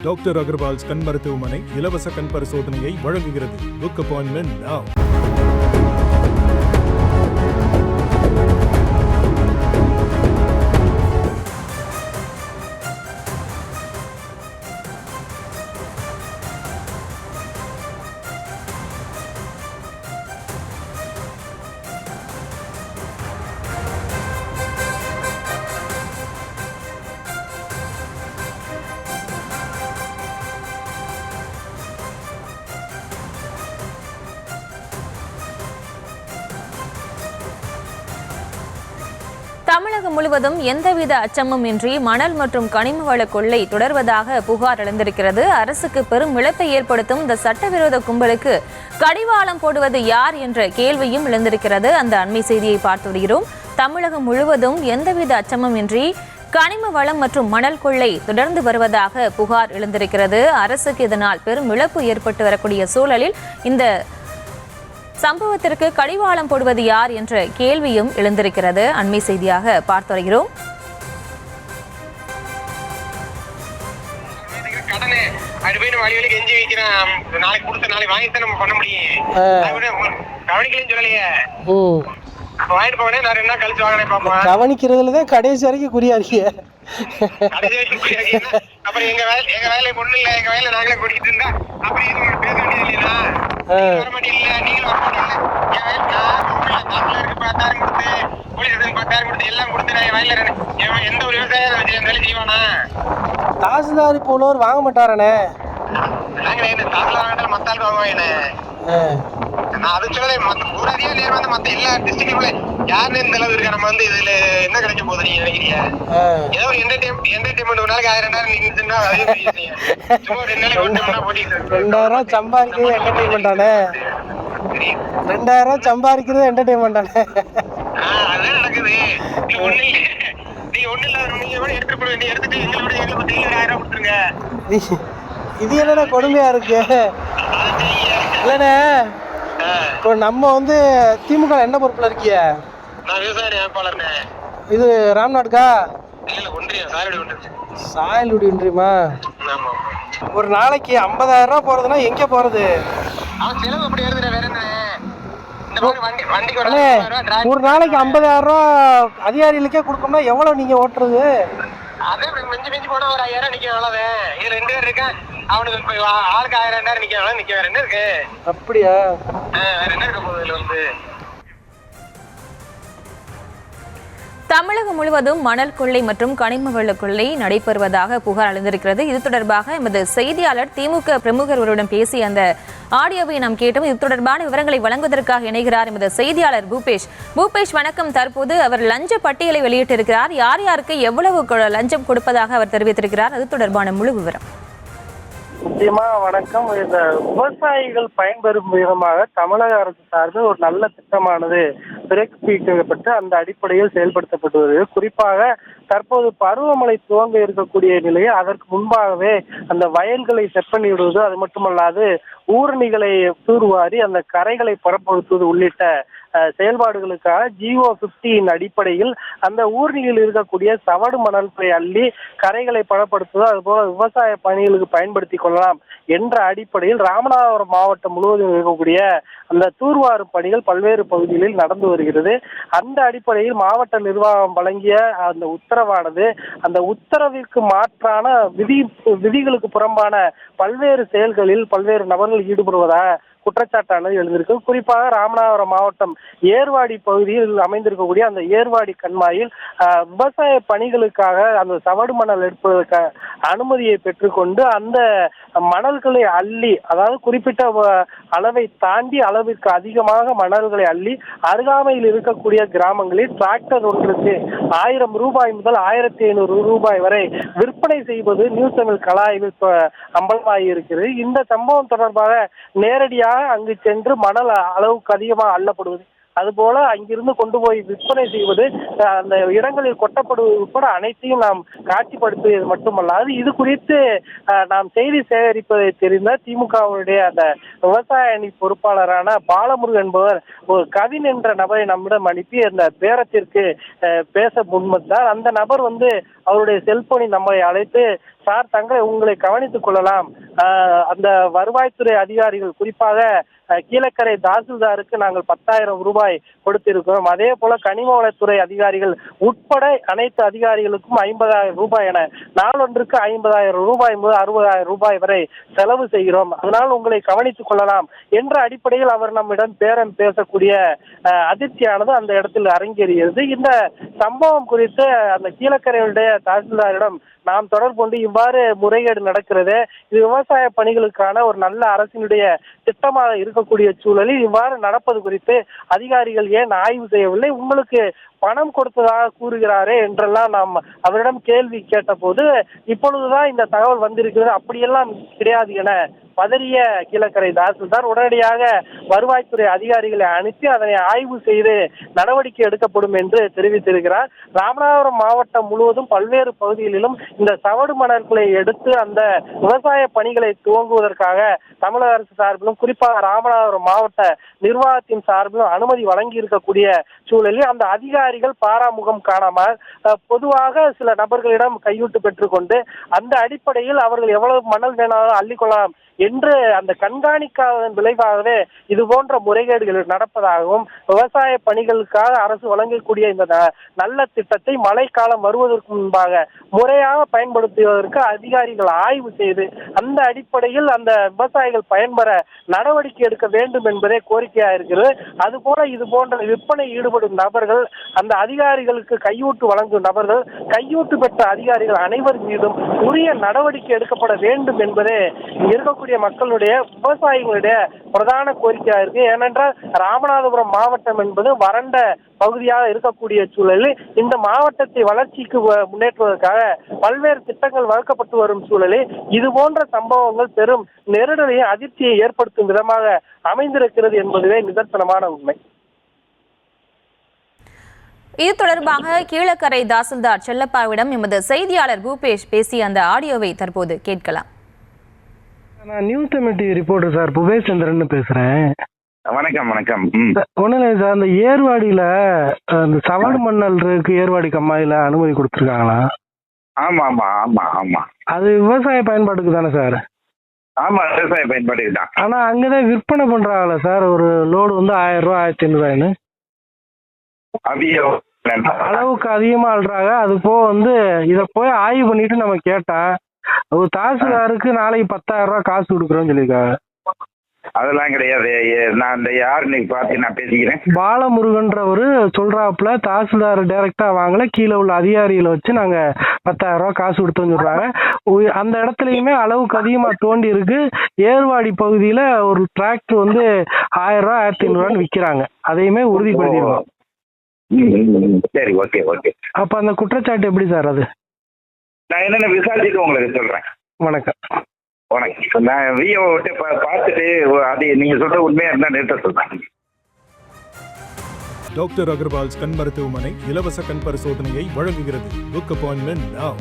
Doctor Agarwal's கண் மருத்துவமனை இலவச கண் பரிசோதனையை வழங்குகிறது. புக் அப்பாயின்மெண்ட் நவ. தமிழகம் முழுவதும் எந்தவித அச்சமும் இன்றி மணல் மற்றும் கனிம வள கொள்ளை தொடர்வதாக புகார் எழுந்திருக்கிறது. அரசுக்கு பெரும் இழப்பை ஏற்படுத்தும் இந்த சட்டவிரோத கும்பலுக்கு கடிவாளம் போடுவது யார் என்ற கேள்வியும் எழுந்திருக்கிறது. அந்த அண்மை செய்தியை பார்த்து வருகிறோம். தமிழகம் முழுவதும் எந்தவித அச்சமும் இன்றி கனிம வளம் மற்றும் மணல் கொள்ளை தொடர்ந்து வருவதாக புகார் எழுந்திருக்கிறது. அரசுக்கு இதனால் பெரும் இழப்பு ஏற்பட்டு வரக்கூடிய சூழலில் இந்த சம்பவத்திற்கு கடிவாளம் போடுவது யார் என்ற கேள்வியும் எழுந்திருக்கிறது. அண்மை செய்தியாக பார்த்து வருகிறோம். கவனிக்கிறதுலதான் கடைசி வரைக்கும் குறியா இருக்கிய. அப்புறம் எங்க வேலை ஒண்ணு இல்ல, எங்க வேலை நாங்களே கூட்டிட்டு இருந்தா அப்புறம் பேச வேண்டியது இல்லையா? வரமாட்டே இல்ல, நீங்களும் வரமாட்டே கொடுத்து போலீஸ் 10,000 கொடுத்து எல்லாம் கொடுத்து நான் வயல்ல எந்த ஒரு விவசாயம் இருந்தாலும் செய்வானா? தாசில்தார் இப்போ உள்ளவர் வாங்க மாட்டாரனே. நாங்க தாசில்தார் வாங்கிட்டாலும் மத்த ஆள் வாங்குவாங்க. நான் அது சொல்லல, ஊராதியா நேரம் வந்து மத்த எல்லா டிஸ்ட்ரிக்ட்ல யாருன்னு இந்த அளவு இருக்கா? நம்ம இதுல என்ன கிடைக்க போகுது நீங்க நினைக்கிறீங்க? ஏதோ ஒரு என்டர்டைன்மெண்ட் ஒரு நாளைக்கு 1000 நின்றுச்சுன்னா சும்மா 2 நாளைக்கு போட்டிட்டு 2000 சம்பாதிக்கிறது என்டர்டைன்மெண்ட் தானே. 2000 சம்பாதிக்கிறது என்டர்டைன்மெண்ட் தானே. அதான் நடக்குது. ஒண்ணு இல்ல, நீங்க ஒண்ணு இல்ல, நீங்க கூட எடுத்துட்டு போய் எடுத்துட்டு எங்களுக்கு டெய்லி 1000 கொடுத்துருங்க. இது என்னடா கொடுமையா இருக்கு இல்லண்ணே. இப்போ நம்ம வந்து திமுக என்ன பொறுப்புல இருக்கிய? நான் விவசாய அமைப்பாளர்னே. இது ராம்நாடுக்கா? இல்ல ஒன்றியம், சாயலுடி ஒன்றியம். சாயலுடி ஒன்றியமா? ஆமா. ஒரு நாளைக்கு 50,000 ரூபாய் போறதுன்னா எங்க போறது? அவன் செலவு அப்படி எழுதுற வேற என்ன? இந்த மாதிரி வண்டிக்கு ஒரு நாளைக்கு 50,000 ரூபாய் அதிகாரிகளுக்கே கொடுக்கணும்னா எவ்வளவு நீங்க ஓட்டுறது? அதே மிஞ்சி போனா ஒரு 5000 நிக்க அவ்வளவுதான். இது 2 பேர் இருக்கா, அவனுக்கு ஆளுக்கு 1000 நிக்க வேற என்ன இருக்கு? அப்படியா? வேற என்ன இருக்க போகுது இதுல வந்து? தமிழகம் முழுவதும் மணல் கொள்ளை மற்றும் கனிம வள கொள்ளை நடைபெறுவதாக புகார் எழுந்திருக்கிறது. இது தொடர்பாக எமது செய்தியாளர் திமுக பிரமுகர் ஒருவருடன் பேசிய அந்த ஆடியோவை நாம் கேட்டோம். இது தொடர்பான விவரங்களை வழங்குவதற்காக இணைகிறார் எமது செய்தியாளர் பூபேஷ். பூபேஷ் வணக்கம். தற்போது அவர் லஞ்ச பட்டியலை வெளியிட்டிருக்கிறார். யார் யாருக்கு எவ்வளவு லஞ்சம் கொடுப்பதாக அவர் தெரிவித்திருக்கிறார், அது தொடர்பான முழு விவரம். நிச்சயமா வணக்கம். இந்த விவசாயிகள் பயன்பெறும் விதமாக தமிழக அரசு சார்பில் ஒரு நல்ல திட்டமானது பிறப்பிக்கப்பட்டு அந்த அடிப்படையில் செயல்படுத்தப்பட்டு வருகிறது. குறிப்பாக தற்போது பருவமழை துவங்க இருக்கக்கூடிய நிலையில் அதற்கு முன்பாகவே அந்த வயல்களை செப்பனி விடுவது, அது மட்டுமல்லாது ஊரணிகளை தூர்வாரி அந்த கரைகளை புறப்படுத்துவது உள்ளிட்ட செயல்பாடுகளுக்காக GO-50 அடிப்படையில் அந்த ஊரணியில் இருக்கக்கூடிய சவடு மணல்களை அள்ளி கரைகளை பலப்படுத்துவது, அதுபோல விவசாய பணிகளுக்கு பயன்படுத்தி கொள்ளலாம் என்ற அடிப்படையில் ராமநாதபுரம் மாவட்டம் முழுவதும் இருக்கக்கூடிய அந்த தூர்வாரும் பணிகள் பல்வேறு பகுதிகளில் நடந்து வருகிறது. அந்த அடிப்படையில் மாவட்ட நிர்வாகம் வழங்கிய அந்த உத்தரவானது அந்த உத்தரவிற்கு மாற்றான விதிகளுக்கு புறம்பான பல்வேறு செயல்களில் பல்வேறு நபர்கள் ஈடுபடுவதாக குற்றச்சாட்டானது எழுந்திருக்கு. குறிப்பாக ராமநாதபுரம் மாவட்டம் ஏர்வாடி பகுதியில் அமைந்திருக்கக்கூடிய அந்த ஏர்வாடி கண்மாயில் விவசாய பணிகளுக்காக அந்த சவடு மணல் எடுப்பதற்கு அனுமதியை பெற்றுக்கொண்டு அந்த மணல்களை அள்ளி, அதாவது குறிப்பிட்ட அளவை தாண்டி அளவிற்கு அதிகமாக மணல்களை அள்ளி அருகாமையில் இருக்கக்கூடிய கிராமங்களில் டிராக்டர் ஒன்றுக்கு 1000 ரூபாய் முதல் 1500 ரூபாய் வரை விற்பனை செய்வது நியூஸ் தமிழ் கலாய்வில் அம்பலமாகி இருக்கிறது. இந்த சம்பவம் தொடர்பாக நேரடியாக அங்கு சென்று மணல் அளவுக்கு அதிகமாக அள்ளப்படுவது, அதுபோல அங்கிருந்து கொண்டு போய் விற்பனை செய்வது, அந்த இடங்களில் கொட்டப்படுவது உட்பட அனைத்தையும் நாம் காட்சிப்படுத்துவது மட்டுமல்லாது இது குறித்து நாம் செய்தி சேகரிப்பதை தெரிந்த திமுகவுடைய அந்த விவசாய அணி பொறுப்பாளரான பாலமுருகன் என்பவர் ஒரு கவின் என்ற நபரை நம்மிடம் அனுப்பி அந்த பேரத்திற்கு பேச முன்வந்தார். அந்த நபர் அவருடைய செல்போனில் நம்மை அழைத்து சார் தங்களை உங்களை கவனித்துக் கொள்ளலாம், அந்த வருவாய்த்துறை அதிகாரிகள் குறிப்பாக கீழக்கரை தாசில்தாருக்கு நாங்கள் 10,000 ரூபாய் கொடுத்திருக்கிறோம். அதே போல கனிம வளத்துறை அதிகாரிகள் உட்பட அனைத்து அதிகாரிகளுக்கும் 50,000 ரூபாய் என நாளொன்றுக்கு 50,000 ரூபாய் முதல் 60,000 ரூபாய் வரை செலவு செய்கிறோம். அதனால் உங்களை கவனித்துக் கொள்ளலாம் என்ற அடிப்படையில் அவர் நம்மிடம் பேரம் பேசக்கூடிய அதிர்ச்சியானது அந்த இடத்தில் அரங்கேறியது. இந்த சம்பவம் குறித்து அந்த கீழக்கரையுடைய தாசில்தாரிடம் நாம் தொடர்பு கொண்டு இவ்வாறு முறைகேடு நடக்கிறது, இது விவசாய பணிகளுக்கான ஒரு நல்ல அரசினுடைய திட்டமாக இருக்கக்கூடிய சூழலில் இவ்வாறு நடப்பது குறித்து அதிகாரிகள் ஏன் ஆய்வு செய்யவில்லை, உங்களுக்கு பணம் கொடுத்ததாக கூறுகிறாரே என்றெல்லாம் நாம் அவரிடம் கேள்வி கேட்ட போது இப்பொழுதுதான் இந்த தகவல் வந்திருக்கிறது, அப்படியெல்லாம் கிடையாது என பதறிய கீழக்கரை தாசில்தார் உடனடியாக வருவாய்த்துறை அதிகாரிகளை அனுப்பி அதனை ஆய்வு செய்து நடவடிக்கை எடுக்கப்படும் என்று தெரிவித்திருக்கிறார். ராமநாதபுரம் மாவட்டம் முழுவதும் பல்வேறு பகுதிகளிலும் இந்த சவடு மணல்களை எடுத்து அந்த விவசாய பணிகளை துவங்குவதற்காக தமிழக அரசு சார்பிலும் குறிப்பாக ராமநாதபுரம் மாவட்ட நிர்வாகத்தின் சார்பிலும் அனுமதி வழங்கி இருக்கக்கூடிய சூழலில் அந்த அதிகாரிகள் பாராமுகம் காணாமல் பொதுவாக சில நபர்களிடம் கையூட்டு பெற்றுக்கொண்டு அந்த அடிப்படையில் அவர்கள் எவ்வளவு மணல் வேணாலும் அள்ளிக்கொள்ளலாம் என்று அந்த கண்காணிக்காததன் விளைவாகவே இது போன்ற முறைகேடுகள் நடப்பதாகவும் விவசாய பணிகளுக்காக அரசு வழங்கக்கூடிய இந்த நல்ல திட்டத்தை மழைக்காலம் வருவதற்கு முன்பாக முறையாக பயன்படுத்துவதற்கு அதிகாரிகள் ஆய்வு செய்து அந்த அடிப்படையில் அந்த விவசாயிகள் பயன்பெற நடவடிக்கை எடுக்க வேண்டும் என்பதே கோரிக்கையாக இருக்கிறது. அதுபோல இது போன்ற விற்பனை ஈடுபடும் நபர்கள், அந்த அதிகாரிகளுக்கு கையூட்டு வழங்கும் நபர்கள், கையூட்டு பெற்ற அதிகாரிகள் அனைவர் மீதும் உரிய நடவடிக்கை எடுக்கப்பட வேண்டும் என்பதே இருக்கக்கூடிய மக்களுடைய விவசாயிகளுடைய பிரதான கோரிக்கையாக இருக்கு. ஏனென்றால் ராமநாதபுரம் மாவட்டம் என்பது வறண்ட பகுதியாக இருக்கக்கூடிய சூழலில் இந்த மாவட்டத்தை வளர்ச்சிக்கு முன்னேற்றுவதற்காக பல்வேறு திட்டங்கள் வகுக்கப்பட்டு வரும் சூழலில் இது போன்ற சம்பவங்கள் பெரும் நெருடலையும் அதிர்ச்சியை ஏற்படுத்தும் விதமாக அமைந்திருக்கிறது என்பதுவே நிதர்சனமான உண்மை. இது தொடர்பாக கீழக்கரை தாசில்தார் செல்லப்பாவிடம் எமது செய்தியாளர் பூபேஷ் பேசிய அந்த ஆடியோவை தற்போது கேட்கலாம். நான் news committee reporter sir Bhupesh Chandran பேசுறேன். வணக்கம் வணக்கம். ஒன்றும் இல்லை சார், அந்த ஏர்வாடியில அந்த சவடு மணல் இருக்கு, ஏர்வாடி கம்மாயில அனுமதி கொடுத்துருக்காங்களா? ஆமா ஆமா ஆமா ஆமா. அது விவசாய பயன்பாட்டுக்கு தானே சார்? ஆமா, விவசாய பயன்பாட்டுக்கு தான். ஆனா அங்கதான் விற்பனை பண்றாங்களா சார், ஒரு லோடு வந்து 1000 ரூபா 1500 அளவுக்கு அதிகமா அல்றாங்க. அது போக வந்து இத போய் ஆய்வு பண்ணிட்டு நம்ம கேட்டா ஒரு தாசில்தாருக்கு நாளைக்கு 10,000 ரூபா காசு கொடுக்குறோம்னு சொல்லியிருக்காங்க. அதெல்லாம் கிடையாது. நான் இந்த யாருன்னு பார்த்து நான் பேசிக்கிறேன். பாலமுருகன்றவரு சொல்றாப்புல தாசில்தார் டைரக்டா வாங்கல, கீழே உள்ள அதிகாரிகளை வச்சு நாங்க 10,000 ரூபா காசு கொடுத்தோம்னு சொல்றாங்க. அந்த இடத்துலயுமே அளவுக்கு அதிகமா தோண்டி இருக்கு. ஏர்வாடி பகுதியில ஒரு டிராக்டர் வந்து 1000 ரூபா 1500 விற்கிறாங்க. அதையுமே உறுதிப்படுத்திடுவோம். சரி, ஓகே ஓகே. அப்ப அந்த குற்றச்சாட்டு எப்படி சார்? அது நான் என்னென்ன விசாரிச்சுட்டு உங்களுக்கு சொல்றேன். வணக்கம் வணக்கம். நான் விஓ பார்த்துட்டு அது நீங்க சொல்ற உண்மையா இருந்தா நேற்று சொல்றேன். டாக்டர் அகர்வால்ஸ் கண் மருத்துவமனை இலவச கண் பரிசோதனையை வழங்குகிறது. Book appointment now.